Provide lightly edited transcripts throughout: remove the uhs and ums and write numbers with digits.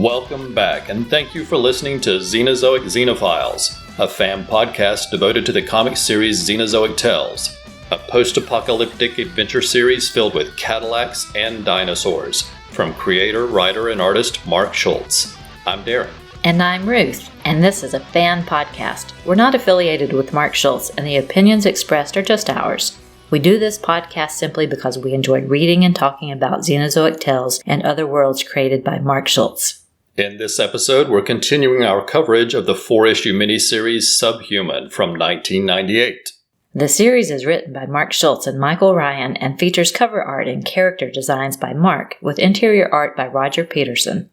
Welcome back, and thank you for listening to Xenozoic Xenophiles, a fan podcast devoted to the comic series Xenozoic Tales, a post-apocalyptic adventure series filled with Cadillacs and dinosaurs, from creator, writer, and artist Mark Schultz. I'm Darren. And I'm Ruth, and this is a fan podcast. We're not affiliated with Mark Schultz, and the opinions expressed are just ours. We do this podcast simply because we enjoyed reading and talking about Xenozoic Tales and other worlds created by Mark Schultz. In this episode, we're continuing our coverage of the 4-issue miniseries SubHuman from 1998. The series is written by Mark Schultz and Michael Ryan and features cover art and character designs by Mark, with interior art by Roger Petersen.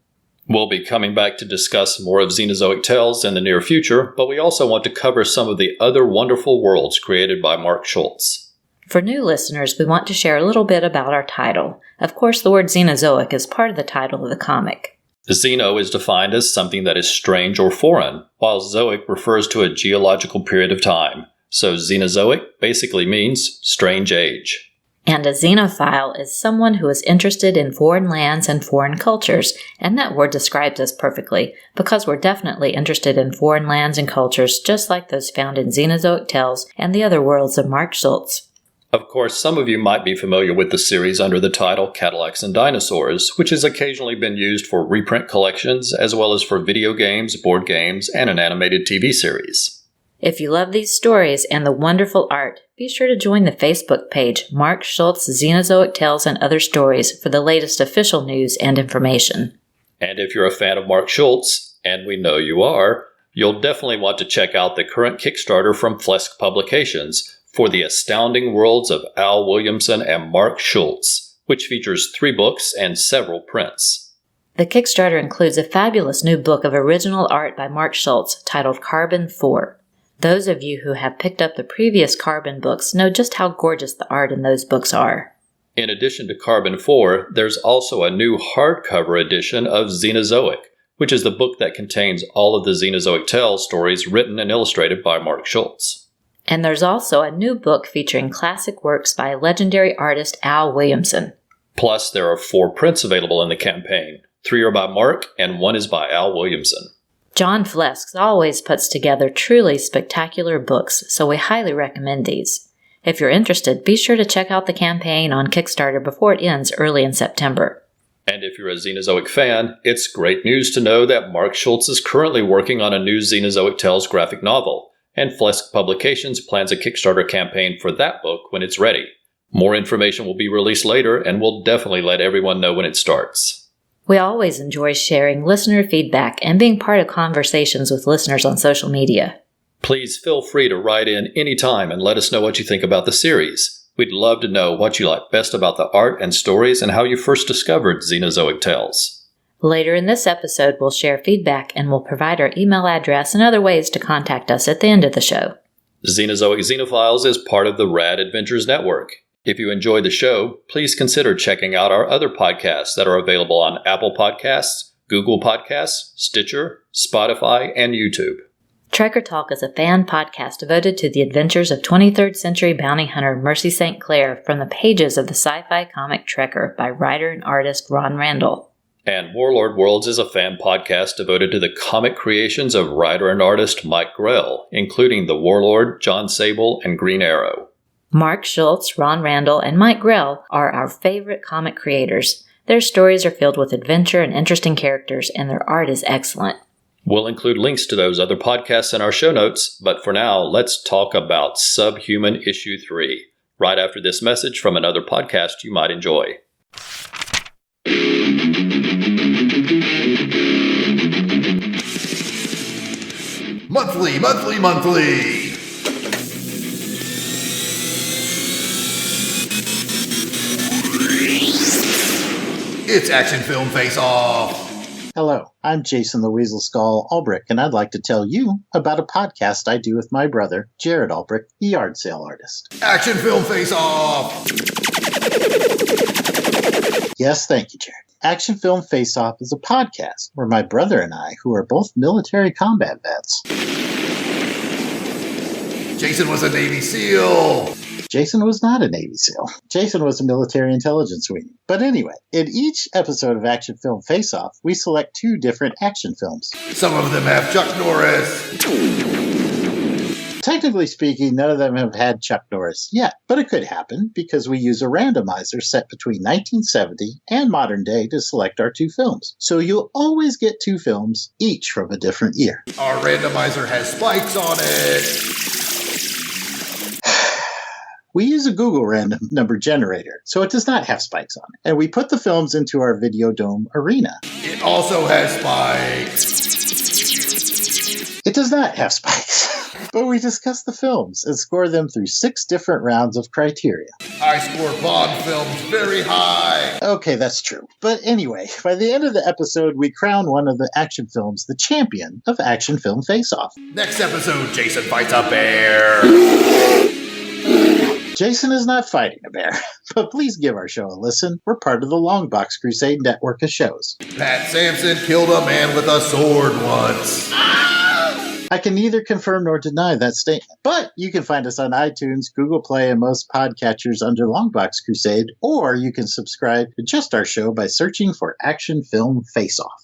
We'll be coming back to discuss more of Xenozoic Tales in the near future, but we also want to cover some of the other wonderful worlds created by Mark Schultz. For new listeners, we want to share a little bit about our title. Of course, the word Xenozoic is part of the title of the comic. Xeno is defined as something that is strange or foreign, while Zoic refers to a geological period of time. So Xenozoic basically means strange age. And a xenophile is someone who is interested in foreign lands and foreign cultures, and that word describes us perfectly, because we're definitely interested in foreign lands and cultures just like those found in Xenozoic Tales and the other worlds of Mark Schultz. Of course, some of you might be familiar with the series under the title Cadillacs and Dinosaurs, which has occasionally been used for reprint collections as well as for video games, board games, and an animated TV series. If you love these stories and the wonderful art, be sure to join the Facebook page Mark Schultz Xenozoic Tales and Other Stories for the latest official news and information. And if you're a fan of Mark Schultz, and we know you are, you'll definitely want to check out the current Kickstarter from Flesk Publications for the astounding worlds of Al Williamson and Mark Schultz, which features 3 books and several prints. The Kickstarter includes a fabulous new book of original art by Mark Schultz titled Carbon 4. Those of you who have picked up the previous Carbon books know just how gorgeous the art in those books are. In addition to Carbon 4, there's also a new hardcover edition of Xenozoic, which is the book that contains all of the Xenozoic Tales stories written and illustrated by Mark Schultz. And there's also a new book featuring classic works by legendary artist Al Williamson. Plus, there are 4 prints available in the campaign. 3 are by Mark, and 1 is by Al Williamson. John Flesk always puts together truly spectacular books, so we highly recommend these. If you're interested, be sure to check out the campaign on Kickstarter before it ends early in September. And if you're a Xenozoic fan, it's great news to know that Mark Schultz is currently working on a new Xenozoic Tales graphic novel, and Flesk Publications plans a Kickstarter campaign for that book when it's ready. More information will be released later, and we'll definitely let everyone know when it starts. We always enjoy sharing listener feedback and being part of conversations with listeners on social media. Please feel free to write in anytime and let us know what you think about the series. We'd love to know what you like best about the art and stories and how you first discovered Xenozoic Tales. Later in this episode, we'll share feedback and we'll provide our email address and other ways to contact us at the end of the show. Xenozoic Xenophiles is part of the Rad Adventures Network. If you enjoy the show, please consider checking out our other podcasts that are available on Apple Podcasts, Google Podcasts, Stitcher, Spotify, and YouTube. Trekker Talk is a fan podcast devoted to the adventures of 23rd century bounty hunter Mercy St. Clair from the pages of the sci-fi comic Trekker by writer and artist Ron Randall. And Warlord Worlds is a fan podcast devoted to the comic creations of writer and artist Mike Grell, including The Warlord, John Sable, and Green Arrow. Mark Schultz, Ron Randall, and Mike Grell are our favorite comic creators. Their stories are filled with adventure and interesting characters, and their art is excellent. We'll include links to those other podcasts in our show notes, but for now, let's talk about SubHuman Issue 3, right after this message from another podcast you might enjoy. Monthly! It's Action Film Face Off! Hello, I'm Jason the Weasel Skull Ulbrich, and I'd like to tell you about a podcast I do with my brother, Jared Ulbrich, the yard sale artist. Action Film Face Off! Yes, thank you, Jared. Action Film Face Off is a podcast where my brother and I, who are both military combat vets... Jason was a Navy SEAL! Jason was not a Navy SEAL. Jason was a military intelligence weenie. But anyway, in each episode of Action Film Face-Off, we select 2 different action films. Some of them have Chuck Norris. Technically speaking, none of them have had Chuck Norris yet, but it could happen because we use a randomizer set between 1970 and modern day to select our 2 films. So you'll always get 2 films, each from a different year. Our randomizer has spikes on it. We use a Google random number generator, so it does not have spikes on it. And we put the films into our Videodome arena. It also has spikes. It does not have spikes. But we discuss the films and score them through 6 different rounds of criteria. I score Bond films very high. Okay, that's true. But anyway, by the end of the episode, we crown one of the action films the champion of Action Film Face-Off. Next episode, Jason fights a bear. Jason is not fighting a bear, but please give our show a listen. We're part of the Longbox Crusade network of shows. Pat Sampson killed a man with a sword once. I can neither confirm nor deny that statement. But you can find us on iTunes, Google Play, and most podcatchers under Longbox Crusade, or you can subscribe to just our show by searching for Action Film Face-Off.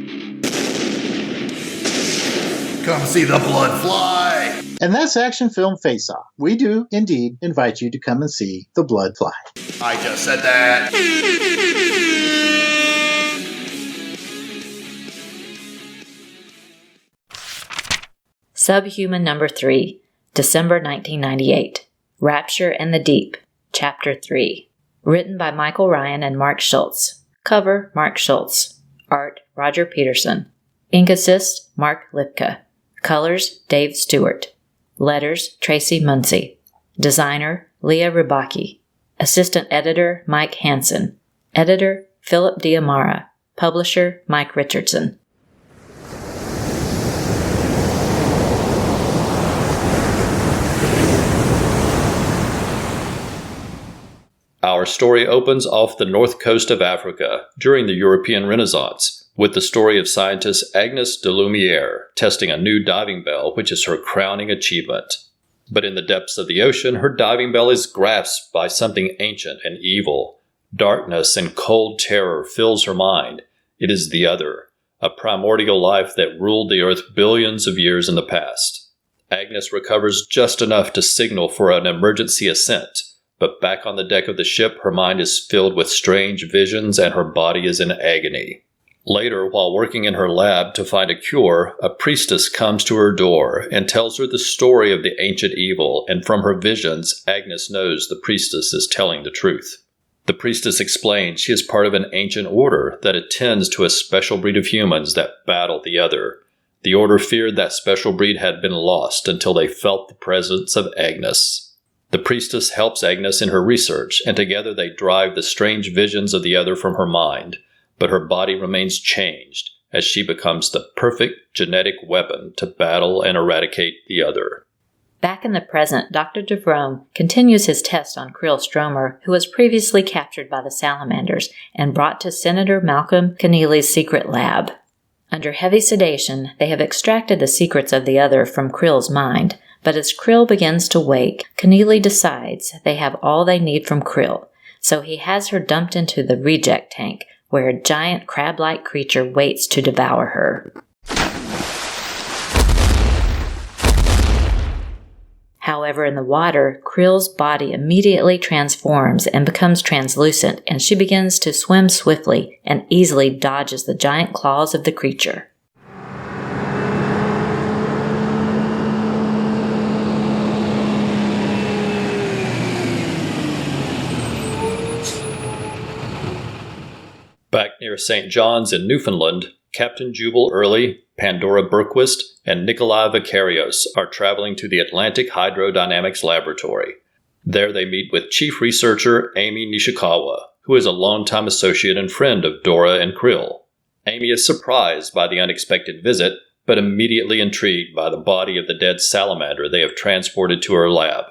Come see the blood fly. And that's Action Film Face-Off. We do, indeed, invite you to come and see the blood fly. I just said that. SubHuman number 3, December 1998. Rapture and the Deep, Chapter 3. Written by Michael Ryan and Mark Schultz. Cover, Mark Schultz. Art, Roger Petersen. Ink assist, Mark Lipka. Colors, Dave Stewart. Letters, Tracy Munsey. Designer, Leah Rybaki. Assistant editor, Mike Hansen. Editor, Philip Diamara. Publisher, Mike Richardson. Our story opens off the north coast of Africa during the European Renaissance, with the story of scientist Agnes de Lumière testing a new diving bell, which is her crowning achievement. But in the depths of the ocean, her diving bell is grasped by something ancient and evil. Darkness and cold terror fills her mind. It is the Other, a primordial life that ruled the earth billions of years in the past. Agnes recovers just enough to signal for an emergency ascent, but back on the deck of the ship, her mind is filled with strange visions and her body is in agony. Later, while working in her lab to find a cure, a priestess comes to her door and tells her the story of the ancient evil, and from her visions, Agnes knows the priestess is telling the truth. The priestess explains she is part of an ancient order that attends to a special breed of humans that battle the Other. The order feared that special breed had been lost until they felt the presence of Agnes. The priestess helps Agnes in her research, and together they drive the strange visions of the Other from her mind. But her body remains changed as she becomes the perfect genetic weapon to battle and eradicate the Other. Back in the present, Dr. DeVrome continues his test on Krill Stromer, who was previously captured by the salamanders and brought to Senator Malcolm Keneally's secret lab. Under heavy sedation, they have extracted the secrets of the Other from Krill's mind, but as Krill begins to wake, Keneally decides they have all they need from Krill, so he has her dumped into the reject tank, where a giant crab-like creature waits to devour her. However, in the water, Krill's body immediately transforms and becomes translucent, and she begins to swim swiftly and easily dodges the giant claws of the creature. Back near St. John's in Newfoundland, Captain Jubal Early, Pandora Berquist, and Nikolai Vicarios are traveling to the Atlantic Hydrodynamics Laboratory. There they meet with Chief Researcher Amy Nishikawa, who is a longtime associate and friend of Dora and Krill. Amy is surprised by the unexpected visit, but immediately intrigued by the body of the dead salamander they have transported to her lab.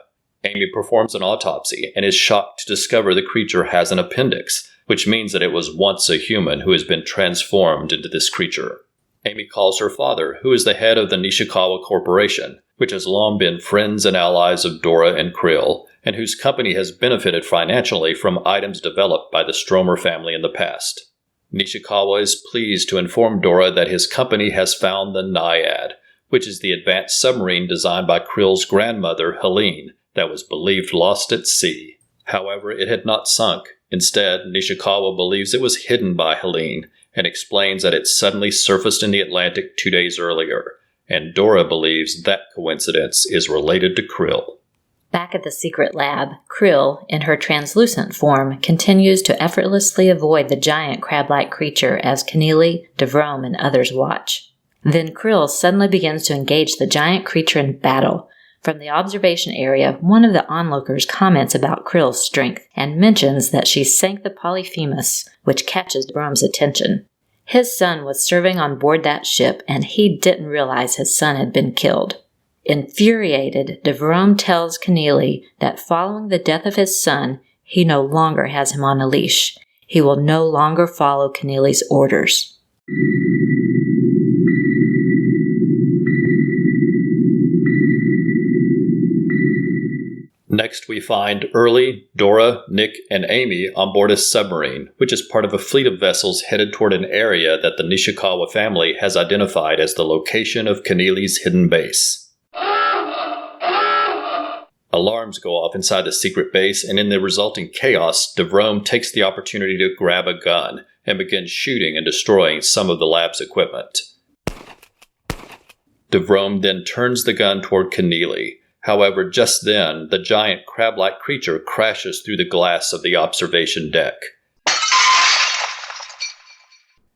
Amy performs an autopsy and is shocked to discover the creature has an appendix, which means that it was once a human who has been transformed into this creature. Amy calls her father, who is the head of the Nishikawa Corporation, which has long been friends and allies of Dora and Krill, and whose company has benefited financially from items developed by the Stromer family in the past. Nishikawa is pleased to inform Dora that his company has found the Naiad, which is the advanced submarine designed by Krill's grandmother, Helene, that was believed lost at sea. However, it had not sunk. Instead, Nishikawa believes it was hidden by Helene and explains that it suddenly surfaced in the Atlantic 2 days earlier, and Dora believes that coincidence is related to Krill. Back at the secret lab, Krill, in her translucent form, continues to effortlessly avoid the giant crab-like creature as Keneally, DeVrome, and others watch. Then Krill suddenly begins to engage the giant creature in battle. From the observation area, one of the onlookers comments about Krill's strength and mentions that she sank the Polyphemus, which catches DeVrome's attention. His son was serving on board that ship, and he didn't realize his son had been killed. Infuriated, DeVrome tells Keneally that following the death of his son, he no longer has him on a leash. He will no longer follow Keneally's orders. Next, we find Early, Dora, Nick, and Amy on board a submarine, which is part of a fleet of vessels headed toward an area that the Nishikawa family has identified as the location of Keneally's hidden base. Alarms go off inside the secret base, and in the resulting chaos, DeVrome takes the opportunity to grab a gun and begins shooting and destroying some of the lab's equipment. DeVrome then turns the gun toward Keneally. However, just then, the giant crab-like creature crashes through the glass of the observation deck.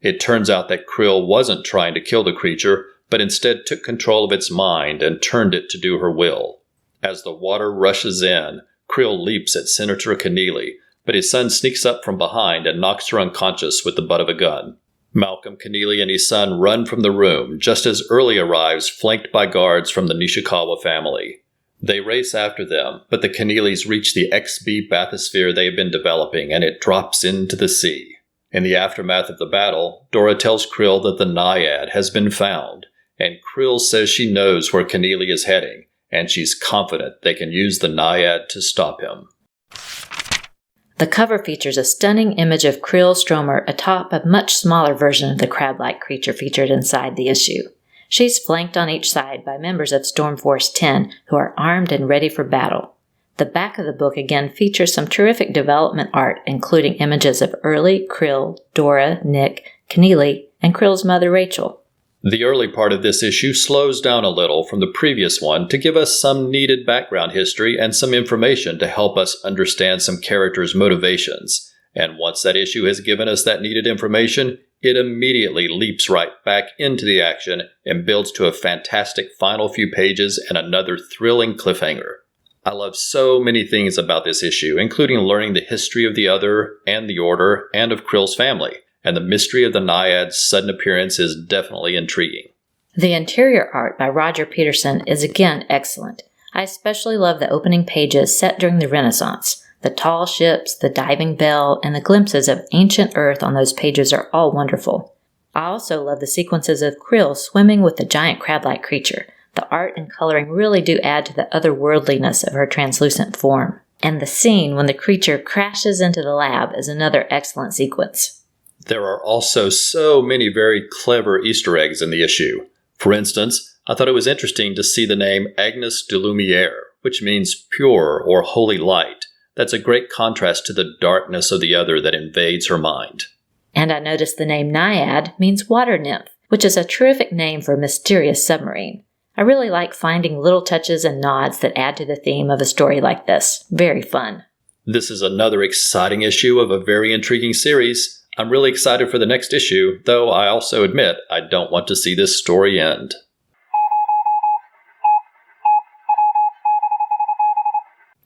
It turns out that Krill wasn't trying to kill the creature, but instead took control of its mind and turned it to do her will. As the water rushes in, Krill leaps at Senator Keneally, but his son sneaks up from behind and knocks her unconscious with the butt of a gun. Malcolm, Keneally, and his son run from the room just as Early arrives, flanked by guards from the Nishikawa family. They race after them, but the Keneallys reach the XB bathysphere they have been developing, and it drops into the sea. In the aftermath of the battle, Dora tells Krill that the Naiad has been found, and Krill says she knows where Keneally is heading, and she's confident they can use the Naiad to stop him. The cover features a stunning image of Krill Stromer atop a much smaller version of the crab-like creature featured inside the issue. She's flanked on each side by members of Storm Force 10 who are armed and ready for battle. The back of the book again features some terrific development art, including images of Early, Krill, Dora, Nick, Keneally, and Krill's mother Rachel. The early part of this issue slows down a little from the previous one to give us some needed background history and some information to help us understand some characters' motivations. And once that issue has given us that needed information, it immediately leaps right back into the action and builds to a fantastic final few pages and another thrilling cliffhanger. I love so many things about this issue, including learning the history of the Other and the Order and of Krill's family. And the mystery of the Naiad's sudden appearance is definitely intriguing. The interior art by Roger Petersen is again excellent. I especially love the opening pages set during the Renaissance. The tall ships, the diving bell, and the glimpses of ancient Earth on those pages are all wonderful. I also love the sequences of Krill swimming with the giant crab-like creature. The art and coloring really do add to the otherworldliness of her translucent form. And the scene when the creature crashes into the lab is another excellent sequence. There are also so many very clever Easter eggs in the issue. For instance, I thought it was interesting to see the name Agnes de Lumière, which means pure or holy light. That's a great contrast to the darkness of the Other that invades her mind. And I noticed the name Naiad means water nymph, which is a terrific name for a mysterious submarine. I really like finding little touches and nods that add to the theme of a story like this. Very fun. This is another exciting issue of a very intriguing series. I'm really excited for the next issue, though I also admit I don't want to see this story end.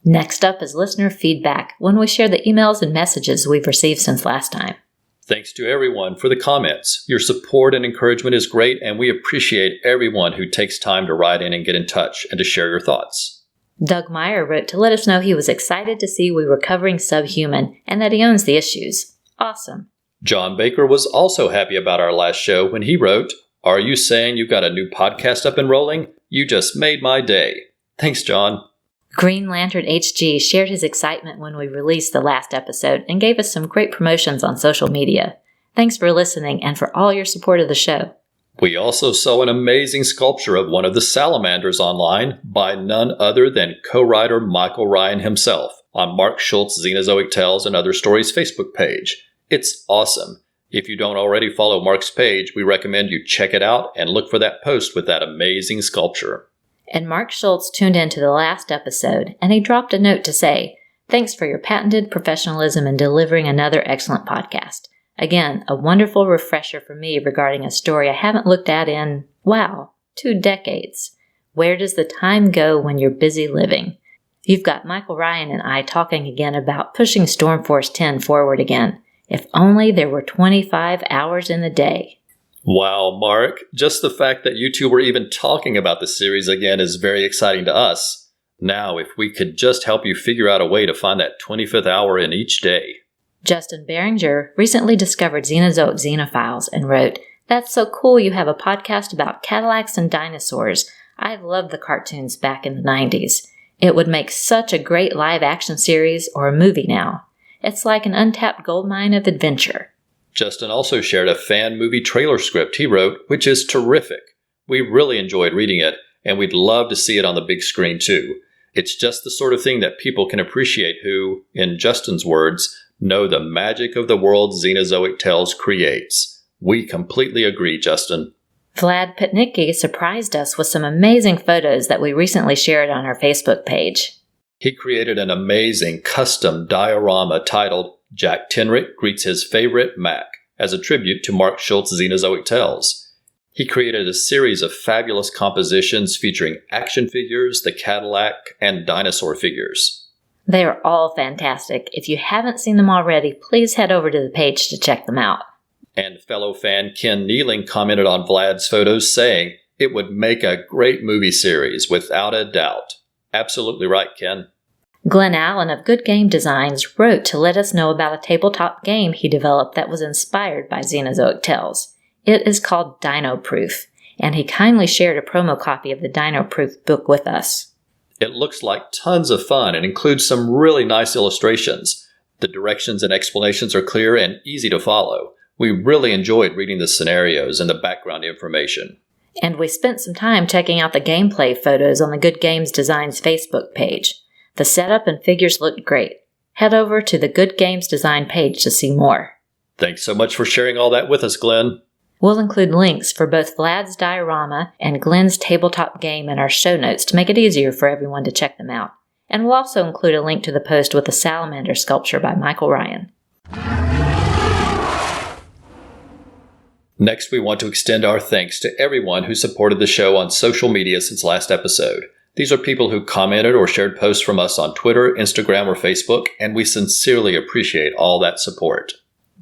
Next up is listener feedback, when we share the emails and messages we've received since last time. Thanks to everyone for the comments. Your support and encouragement is great, and we appreciate everyone who takes time to write in and get in touch and to share your thoughts. Doug Meyer wrote to let us know he was excited to see we were covering SubHuman and that he owns the issues. Awesome. John Baker was also happy about our last show when he wrote, "Are you saying you got a new podcast up and rolling? You just made my day." Thanks, John. Green Lantern HG shared his excitement when we released the last episode and gave us some great promotions on social media. Thanks for listening and for all your support of the show. We also saw an amazing sculpture of one of the salamanders online by none other than co-writer Michael Ryan himself on Mark Schultz' Xenozoic Tales and Other Stories Facebook page. It's awesome. If you don't already follow Mark's page, we recommend you check it out and look for that post with that amazing sculpture. And Mark Schultz tuned into the last episode, and he dropped a note to say, "Thanks for your patented professionalism in delivering another excellent podcast. Again, a wonderful refresher for me regarding a story I haven't looked at in, 2 decades. Where does the time go when you're busy living?" You've got Michael Ryan and I talking again about pushing Stormforce 10 forward again. If only there were 25 hours in the day. Wow, Mark. Just the fact that you two were even talking about the series again is very exciting to us. Now, if we could just help you figure out a way to find that 25th hour in each day. Justin Behringer recently discovered Xenozoic Xenophiles and wrote, "That's so cool you have a podcast about Cadillacs and dinosaurs. I loved the cartoons back in the 90s. It would make such a great live-action series or a movie now. It's like an untapped goldmine of adventure." Justin also shared a fan movie trailer script he wrote, which is terrific. We really enjoyed reading it, and we'd love to see it on the big screen too. It's just the sort of thing that people can appreciate who, in Justin's words, know the magic of the world Xenozoic Tales creates. We completely agree, Justin. Vlad Pitnicki surprised us with some amazing photos that we recently shared on our Facebook page. He created an amazing custom diorama titled Jack Tenrick Greets His Favorite Mac as a tribute to Mark Schultz's Xenozoic Tales. He created a series of fabulous compositions featuring action figures, the Cadillac, and dinosaur figures. They are all fantastic. If you haven't seen them already, please head over to the page to check them out. And fellow fan Ken Nealing commented on Vlad's photos saying, "It would make a great movie series, without a doubt." Absolutely right, Ken. Glenn Allen of Good Game Designs wrote to let us know about a tabletop game he developed that was inspired by Xenozoic Tales. It is called Dino Proof, and he kindly shared a promo copy of the Dino Proof book with us. It looks like tons of fun and includes some really nice illustrations. The directions and explanations are clear and easy to follow. We really enjoyed reading the scenarios and the background information. And we spent some time checking out the gameplay photos on the Good Games Designs Facebook page. The setup and figures looked great. Head over to the Good Games Design page to see more. Thanks so much for sharing all that with us, Glenn. We'll include links for both Vlad's diorama and Glenn's tabletop game in our show notes to make it easier for everyone to check them out. And we'll also include a link to the post with the salamander sculpture by Michael Ryan. Next, we want to extend our thanks to everyone who supported the show on social media since last episode. These are people who commented or shared posts from us on Twitter, Instagram, or Facebook, and we sincerely appreciate all that support.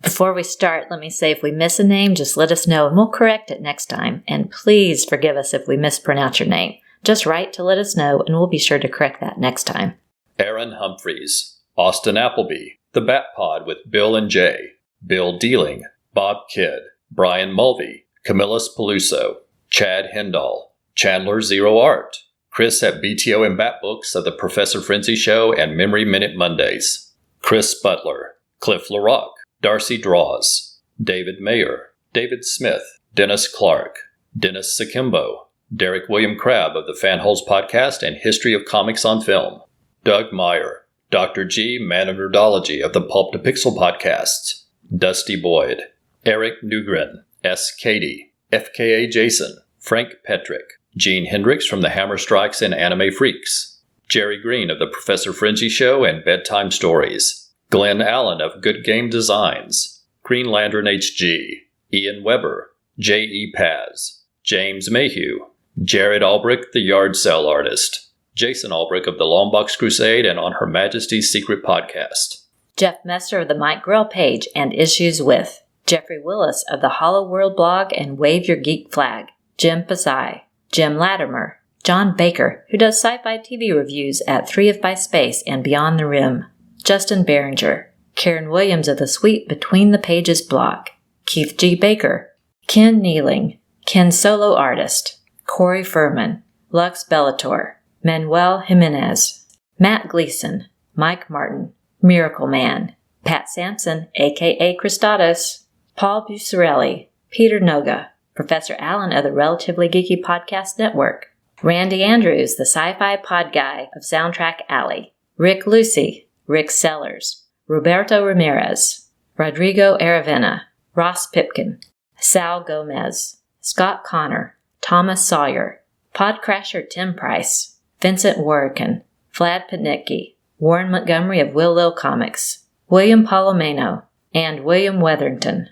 Before we start, let me say if we miss a name, just let us know and we'll correct it next time. And please forgive us if we mispronounce your name. Just write to let us know and we'll be sure to correct that next time. Aaron Humphreys, Austin Appleby, The Bat Pod with Bill and Jay, Bill Dealing, Bob Kidd, Brian Mulvey, Camillus Peluso, Chad Hindall, Chandler Zero Art, Chris at BTO and Bat Books of the Professor Frenzy Show and Memory Minute Mondays, Chris Butler, Cliff LaRock, Darcy Draws, David Mayer, David Smith, Dennis Clark, Dennis Sakimbo, Derek William Crabb of the Fanholes Podcast and History of Comics on Film, Doug Meyer, Dr. G. Man of Nerdology of the Pulp to Pixel Podcasts, Dusty Boyd, Eric Newgren, S. Katie, FKA Jason, Frank Petrick, Gene Hendricks from the Hammer Strikes and Anime Freaks, Jerry Green of the Professor Frenzy Show and Bedtime Stories, Glenn Allen of Good Game Designs, Green Lantern HG, Ian Weber, J.E. Paz, James Mayhew, Jared Albrecht, the Yard Sale Artist, Jason Albrecht of the Longbox Crusade and On Her Majesty's Secret Podcast, Jeff Messer of the Mike Grill page and Issues With, Jeffrey Willis of the Hollow World blog and Wave Your Geek Flag, Jim Pasai, Jim Latimer, John Baker, who does sci-fi TV reviews at 3 of By Space and Beyond the Rim, Justin Behringer, Karen Williams of the Sweet Between the Pages blog, Keith G. Baker, Ken Nealing, Ken Solo Artist, Corey Furman, Lux Bellator, Manuel Jimenez, Matt Gleason, Mike Martin, Miracle Man, Pat Sampson, a.k.a. Christados, Paul Bucarelli, Peter Noga, Professor Allen of the Relatively Geeky Podcast Network, Randy Andrews, the sci-fi pod guy of Soundtrack Alley, Rick Lucy, Rick Sellers, Roberto Ramirez, Rodrigo Aravena, Ross Pipkin, Sal Gomez, Scott Connor, Thomas Sawyer, Podcrasher Tim Price, Vincent Warrican, Vlad Putnicki, Warren Montgomery of Will Lil Comics, William Palomeno, and William Weatherington.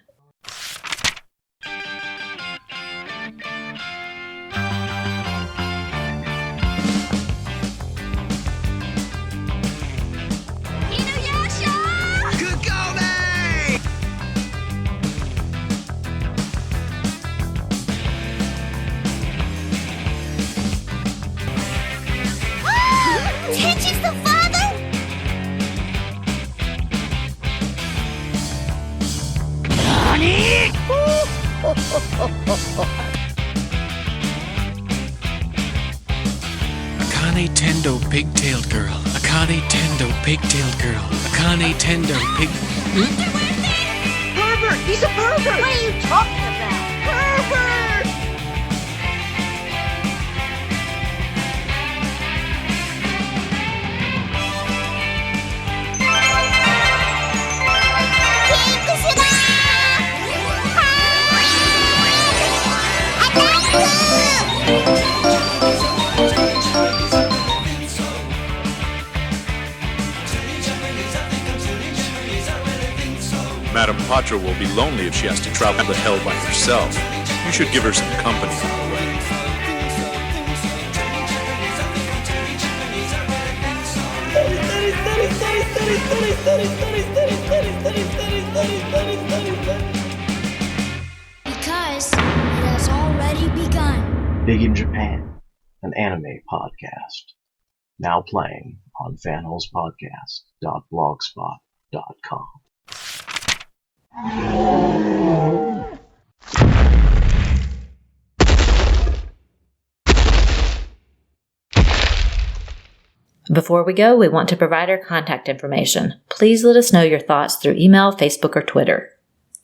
Tenchi's the father? Nani? Akane Tendo pigtailed girl. Akane Tendo pigtailed girl. Akane Tendo pig... Pervert! He's a pervert! What are you talking about? Pervert! Madame Patra will be lonely if she has to travel the hell by herself. You should give her some company on the way. Because it has already begun. Big in Japan, an anime podcast. Now playing on fanholespodcast.blogspot.com. Before we go, we want to provide our contact information. Please let us know your thoughts through email, Facebook, or Twitter.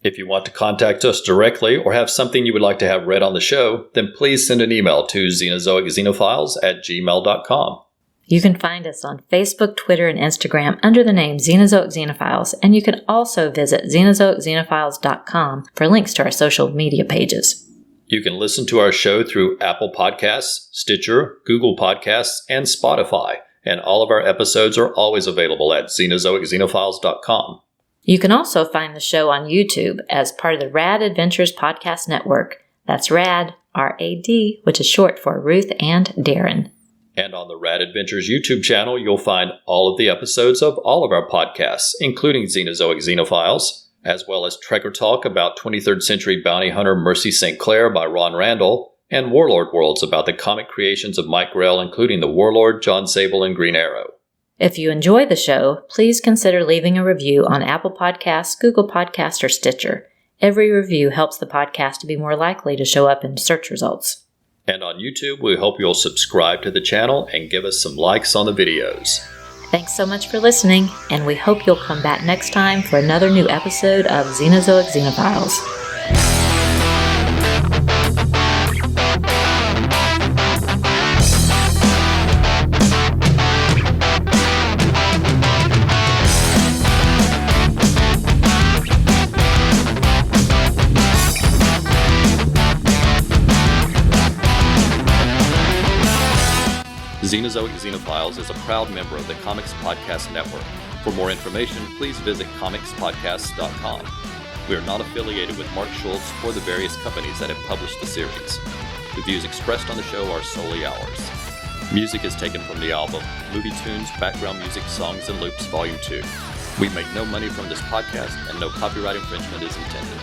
If you want to contact us directly or have something you would like to have read on the show, then please send an email to xenozoicxenophiles@gmail.com. You can find us on Facebook, Twitter, and Instagram under the name Xenozoic Xenophiles, and you can also visit xenozoicxenophiles.com for links to our social media pages. You can listen to our show through Apple Podcasts, Stitcher, Google Podcasts, and Spotify, and all of our episodes are always available at xenozoicxenophiles.com. You can also find the show on YouTube as part of the Rad Adventures Podcast Network. That's RAD, R-A-D, which is short for Ruth and Darren. And on the Rad Adventures YouTube channel, you'll find all of the episodes of all of our podcasts, including Xenozoic Xenophiles, as well as Trekker Talk about 23rd century bounty hunter Mercy St. Clair by Ron Randall, and Warlord Worlds about the comic creations of Mike Grell, including the Warlord, John Sable, and Green Arrow. If you enjoy the show, please consider leaving a review on Apple Podcasts, Google Podcasts, or Stitcher. Every review helps the podcast to be more likely to show up in search results. And on YouTube, we hope you'll subscribe to the channel and give us some likes on the videos. Thanks so much for listening, and we hope you'll come back next time for another new episode of Xenozoic Xenophiles. Xenozoic Xenophiles is a proud member of the Comics Podcast Network. For more information, please visit comicspodcasts.com. We are not affiliated with Mark Schultz or the various companies that have published the series. The views expressed on the show are solely ours. Music is taken from the album Movie Tunes, Background Music, Songs and Loops, Volume 2. We make no money from this podcast, and no copyright infringement is intended.